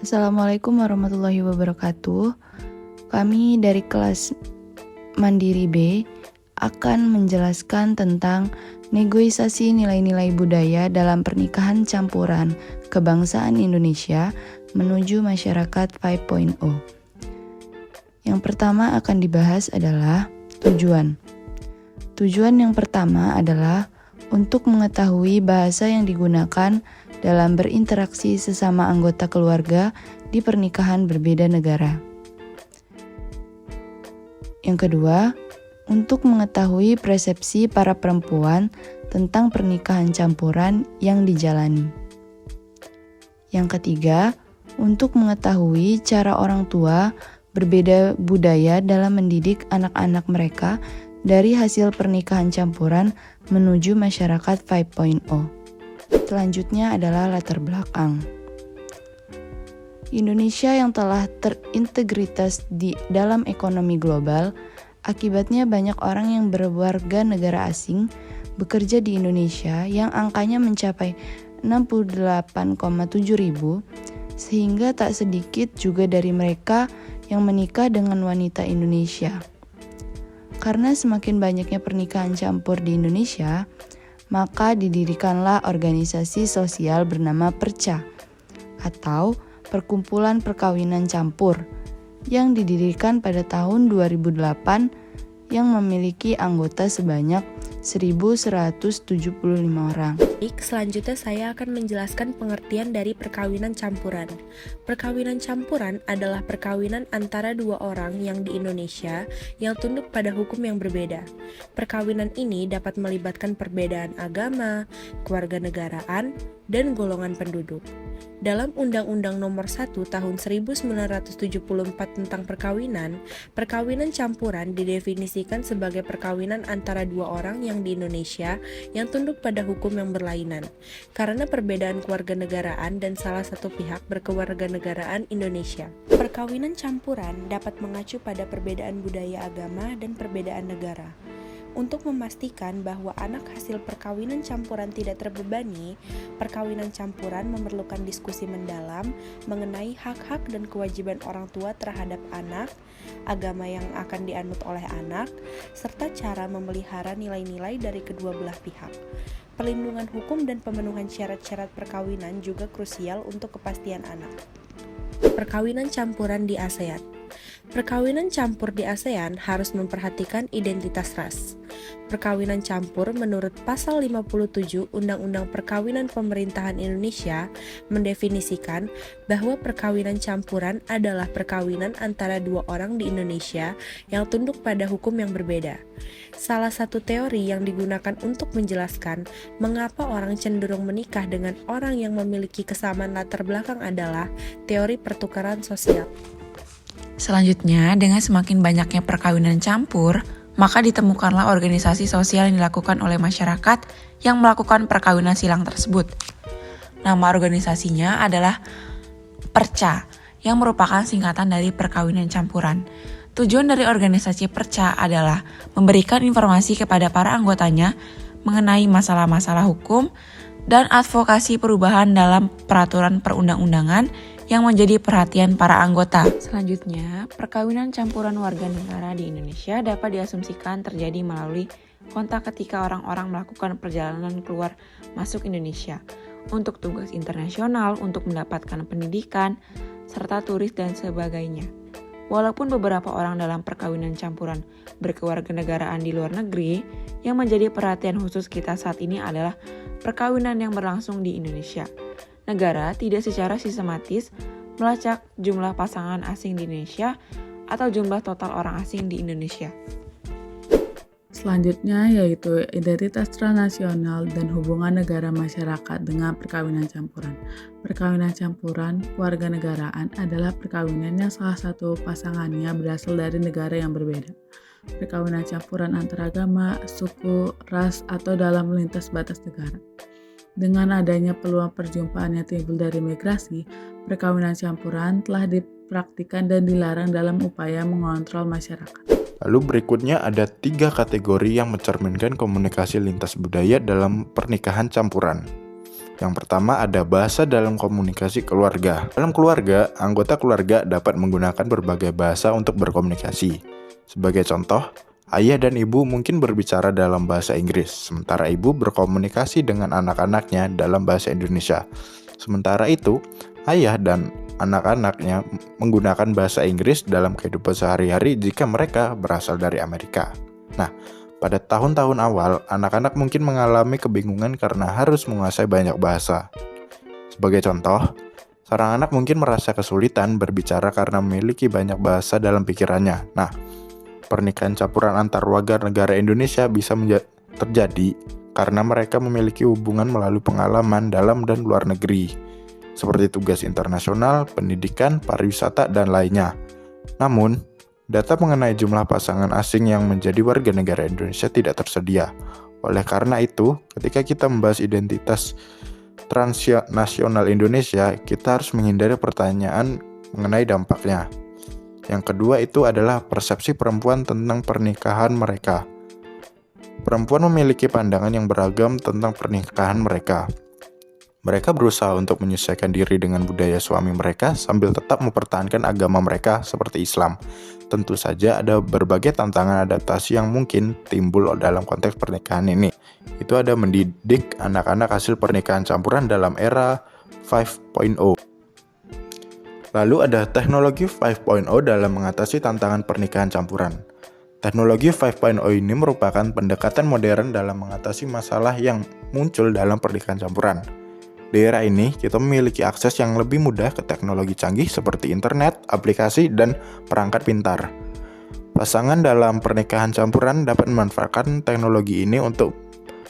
Assalamualaikum warahmatullahi wabarakatuh. Kami dari kelas Mandiri B akan menjelaskan tentang negosiasi nilai-nilai budaya dalam pernikahan campuran kebangsaan Indonesia menuju masyarakat 5.0. Yang pertama akan dibahas adalah tujuan. Tujuan yang pertama adalah untuk mengetahui bahasa yang digunakan dalam berinteraksi sesama anggota keluarga di pernikahan berbeda negara. Yang kedua, untuk mengetahui persepsi para perempuan tentang pernikahan campuran yang dijalani. Yang ketiga, untuk mengetahui cara orang tua berbeda budaya dalam mendidik anak-anak mereka dari hasil pernikahan campuran menuju masyarakat 5.0. Selanjutnya adalah latar belakang. Indonesia yang telah terintegritas di dalam ekonomi global, akibatnya banyak orang yang berwarga negara asing bekerja di Indonesia yang angkanya mencapai 68,7 ribu, sehingga tak sedikit juga dari mereka yang menikah dengan wanita Indonesia. Karena semakin banyaknya pernikahan campur di Indonesia, maka didirikanlah organisasi sosial bernama Perca atau Perkumpulan Perkawinan Campur yang didirikan pada tahun 2008 yang memiliki anggota sebanyak 1.175 orang. Baik, selanjutnya saya akan menjelaskan pengertian dari perkawinan campuran. Perkawinan campuran adalah perkawinan antara dua orang yang di Indonesia yang tunduk pada hukum yang berbeda. Perkawinan ini dapat melibatkan perbedaan agama, kewarganegaraan, dan golongan penduduk. Dalam Undang-Undang Nomor 1 Tahun 1974 tentang perkawinan, perkawinan campuran didefinisikan sebagai perkawinan antara dua orang yang di Indonesia yang tunduk pada hukum yang berlainan, karena perbedaan kewarganegaraan dan salah satu pihak berkewarganegaraan Indonesia. Perkawinan campuran dapat mengacu pada perbedaan budaya agama dan perbedaan negara. Untuk memastikan bahwa anak hasil perkawinan campuran tidak terbebani, perkawinan campuran memerlukan diskusi mendalam mengenai hak-hak dan kewajiban orang tua terhadap anak, agama yang akan dianut oleh anak, serta cara memelihara nilai-nilai dari kedua belah pihak. Perlindungan hukum dan pemenuhan syarat-syarat perkawinan juga krusial untuk kepastian anak. Perkawinan campuran di ASEAN. Perkawinan campur di ASEAN harus memperhatikan identitas ras. Perkawinan campur menurut pasal 57 Undang-Undang Perkawinan Pemerintahan Indonesia mendefinisikan bahwa perkawinan campuran adalah perkawinan antara dua orang di Indonesia yang tunduk pada hukum yang berbeda. Salah satu teori yang digunakan untuk menjelaskan mengapa orang cenderung menikah dengan orang yang memiliki kesamaan latar belakang adalah teori pertukaran sosial. Selanjutnya, dengan semakin banyaknya perkawinan campur, maka ditemukanlah organisasi sosial yang dilakukan oleh masyarakat yang melakukan perkawinan silang tersebut. Nama organisasinya adalah Perca, yang merupakan singkatan dari perkawinan campuran. Tujuan dari organisasi Perca adalah memberikan informasi kepada para anggotanya mengenai masalah-masalah hukum dan advokasi perubahan dalam peraturan perundang-undangan yang menjadi perhatian para anggota. Selanjutnya, perkawinan campuran warga negara di Indonesia dapat diasumsikan terjadi melalui kontak ketika orang-orang melakukan perjalanan keluar masuk Indonesia untuk tugas internasional, untuk mendapatkan pendidikan, serta turis dan sebagainya. Walaupun beberapa orang dalam perkawinan campuran berkewarganegaraan di luar negeri, yang menjadi perhatian khusus kita saat ini adalah perkawinan yang berlangsung di Indonesia. Negara tidak secara sistematis melacak jumlah pasangan asing di Indonesia atau jumlah total orang asing di Indonesia. Selanjutnya yaitu identitas transnasional dan hubungan negara masyarakat dengan perkawinan campuran. Perkawinan campuran kewarganegaraan adalah perkawinan yang salah satu pasangannya berasal dari negara yang berbeda. Perkawinan campuran antara agama, suku, ras, atau dalam lintas batas negara. Dengan adanya peluang perjumpaan yang timbul dari migrasi, perkawinan campuran telah dipraktikkan dan dilarang dalam upaya mengontrol masyarakat. Lalu berikutnya ada 3 kategori yang mencerminkan komunikasi lintas budaya dalam pernikahan campuran. Yang pertama ada bahasa dalam komunikasi keluarga. Dalam keluarga, anggota keluarga dapat menggunakan berbagai bahasa untuk berkomunikasi. Sebagai contoh, ayah dan ibu mungkin berbicara dalam bahasa Inggris, sementara ibu berkomunikasi dengan anak-anaknya dalam bahasa Indonesia. Sementara itu, ayah dan anak-anaknya menggunakan bahasa Inggris dalam kehidupan sehari-hari jika mereka berasal dari Amerika. Nah, pada tahun-tahun awal, anak-anak mungkin mengalami kebingungan karena harus menguasai banyak bahasa. Sebagai contoh, seorang anak mungkin merasa kesulitan berbicara karena memiliki banyak bahasa dalam pikirannya. Nah, pernikahan campuran antar warga negara Indonesia bisa terjadi karena mereka memiliki hubungan melalui pengalaman dalam dan luar negeri, seperti tugas internasional, pendidikan, pariwisata, dan lainnya. Namun, data mengenai jumlah pasangan asing yang menjadi warga negara Indonesia tidak tersedia. Oleh karena itu, ketika kita membahas identitas transnasional Indonesia, kita harus menghindari pertanyaan mengenai dampaknya. Yang kedua itu adalah persepsi perempuan tentang pernikahan mereka. Perempuan memiliki pandangan yang beragam tentang pernikahan mereka. Mereka berusaha untuk menyesuaikan diri dengan budaya suami mereka sambil tetap mempertahankan agama mereka seperti Islam. Tentu saja ada berbagai tantangan adaptasi yang mungkin timbul dalam konteks pernikahan ini. Itu ada mendidik anak-anak hasil pernikahan campuran dalam era 5.0. Lalu ada teknologi 5.0 dalam mengatasi tantangan pernikahan campuran. Teknologi 5.0 ini merupakan pendekatan modern dalam mengatasi masalah yang muncul dalam pernikahan campuran. Di era ini, kita memiliki akses yang lebih mudah ke teknologi canggih seperti internet, aplikasi, dan perangkat pintar. Pasangan dalam pernikahan campuran dapat memanfaatkan teknologi ini untuk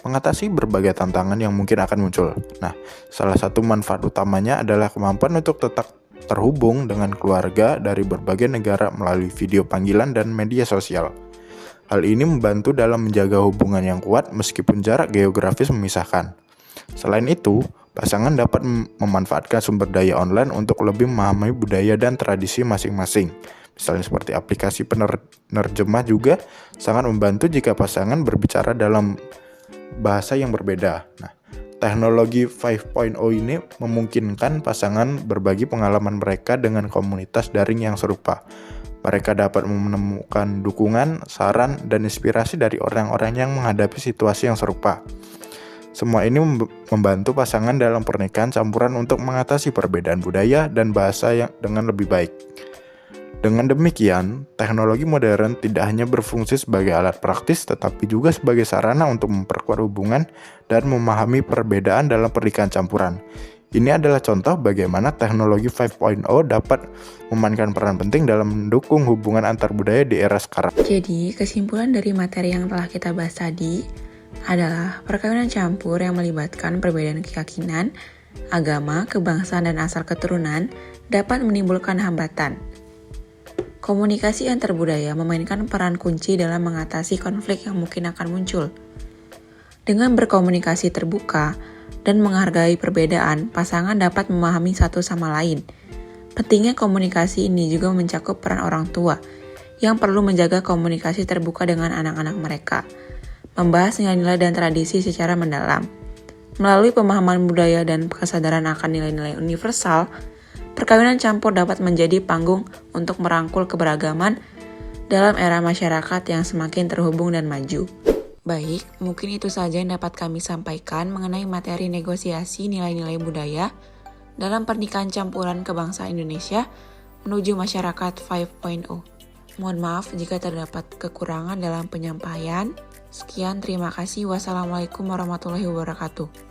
mengatasi berbagai tantangan yang mungkin akan muncul. Nah, salah satu manfaat utamanya adalah kemampuan untuk tetap terhubung dengan keluarga dari berbagai negara melalui video panggilan dan media sosial. Hal ini membantu dalam menjaga hubungan yang kuat meskipun jarak geografis memisahkan. Selain itu, pasangan dapat memanfaatkan sumber daya online untuk lebih memahami budaya dan tradisi masing-masing. Misalnya seperti aplikasi penerjemah juga sangat membantu jika pasangan berbicara dalam bahasa yang berbeda. Nah, teknologi 5.0 ini memungkinkan pasangan berbagi pengalaman mereka dengan komunitas daring yang serupa. Mereka dapat menemukan dukungan, saran, dan inspirasi dari orang-orang yang menghadapi situasi yang serupa. Semua ini membantu pasangan dalam pernikahan campuran untuk mengatasi perbedaan budaya dan bahasa yang dengan lebih baik. Dengan demikian, teknologi modern tidak hanya berfungsi sebagai alat praktis, tetapi juga sebagai sarana untuk memperkuat hubungan dan memahami perbedaan dalam pernikahan campuran. Ini adalah contoh bagaimana teknologi 5.0 dapat memainkan peran penting dalam mendukung hubungan antar budaya di era sekarang. Jadi, kesimpulan dari materi yang telah kita bahas tadi adalah perkawinan campur yang melibatkan perbedaan keyakinan, agama, kebangsaan, dan asal keturunan dapat menimbulkan hambatan. Komunikasi antar budaya memainkan peran kunci dalam mengatasi konflik yang mungkin akan muncul. Dengan berkomunikasi terbuka dan menghargai perbedaan, pasangan dapat memahami satu sama lain. Pentingnya komunikasi ini juga mencakup peran orang tua yang perlu menjaga komunikasi terbuka dengan anak-anak mereka, membahas nilai-nilai dan tradisi secara mendalam. Melalui pemahaman budaya dan kesadaran akan nilai-nilai universal, perkawinan campur dapat menjadi panggung untuk merangkul keberagaman dalam era masyarakat yang semakin terhubung dan maju. Baik, mungkin itu saja yang dapat kami sampaikan mengenai materi negosiasi nilai-nilai budaya dalam pernikahan campuran kebangsaan Indonesia menuju masyarakat 5.0. Mohon maaf jika terdapat kekurangan dalam penyampaian. Sekian, terima kasih. Wassalamualaikum warahmatullahi wabarakatuh.